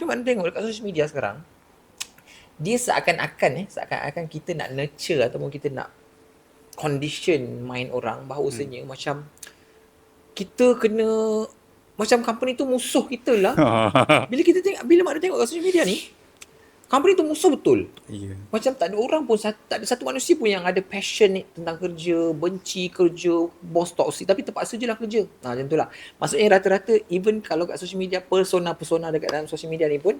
mana tengok dekat social media sekarang, dia seakan-akan kita nak nurture ataupun kita nak condition mind orang bahawasanya macam kita kena, macam company tu musuh kita lah. Bila mana tengok kat social media ni, company tu musuh betul. Macam tak ada orang pun, tak ada satu manusia pun yang ada passion tentang kerja, benci kerja, bos toxic, tapi terpaksa je lah kerja. Macam tu lah. Maksudnya rata-rata, even kalau kat social media, persona dekat dalam social media ni pun,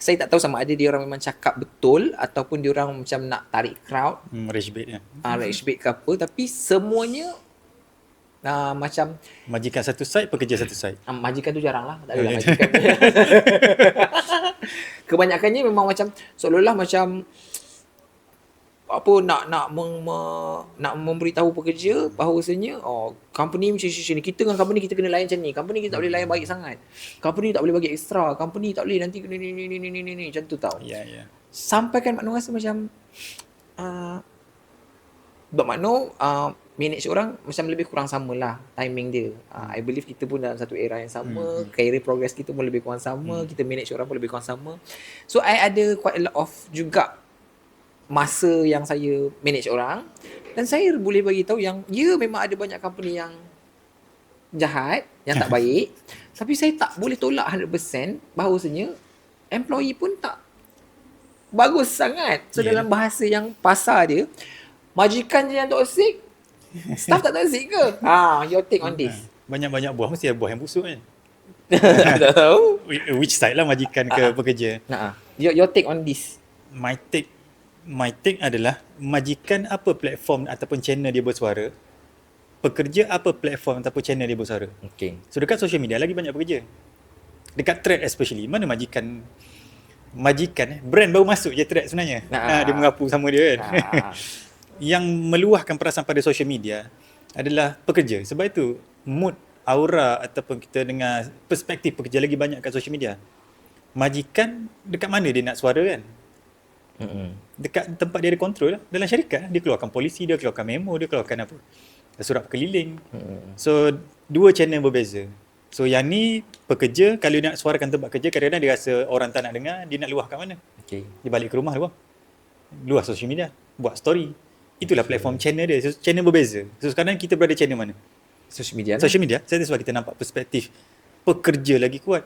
saya tak tahu sama ada dia orang memang cakap betul ataupun dia orang macam nak tarik crowd. Rage bait ya. Rage bait ke apa, tapi semuanya macam majikan satu side, pekerja satu side. Majikan tu jarang lah. Tak adalah majikan. Kebanyakannya memang macam seolah-olah macam apa nak memberitahu pekerja bahawasanya company macam ni, kita dengan company kita kena layan macam ni, company kita tak boleh layan baik sangat, company tak boleh bagi extra, company tak boleh nanti kena ni macam tu tau. Sampai kan makna rasa macam bermakna manage orang macam lebih kurang sama lah timing dia. I believe kita pun dalam satu era yang sama, career progress kita pun lebih kurang sama, kita manage orang pun lebih kurang sama. So I ada quite a lot of juga masa yang saya manage orang, dan saya boleh bagi tahu yang memang ada banyak company yang jahat, yang tak baik, tapi saya tak boleh tolak 100% bahawasanya employee pun tak bagus sangat. So dalam bahasa yang pasar dia, majikan je yang toxic, staff tak toxic ke? Your take on this. Banyak-banyak buah, mesti ada buah yang busuk kan? Tak tahu. Which side lah, majikan ke pekerja? Your take on this. My take adalah majikan apa platform ataupun channel dia bersuara, pekerja apa platform ataupun channel dia bersuara. Okay. So dekat social media lagi banyak pekerja. Dekat thread especially, mana majikan brand baru masuk je thread sebenarnya. Dia mengaku sama dia kan. Yang meluahkan perasaan pada social media adalah pekerja. Sebab itu mood, aura ataupun kita dengar perspektif pekerja lagi banyak kat social media. Majikan dekat mana dia nak suara kan? Dekat tempat dia ada kontrol lah. Dalam syarikat dia keluarkan polisi, dia keluarkan memo, dia keluarkan apa, surat keliling. So dua channel berbeza. So yang ni pekerja, kalau dia nak suarakan tempat kerja, kadang-kadang dia rasa orang tak nak dengar, dia nak luah kat mana? Dia balik ke rumah luah social media, buat story. Itulah platform channel dia. So, channel berbeza. So sekarang kita berada channel mana? Social media. Social media. Saya sebab kita nampak perspektif pekerja lagi kuat.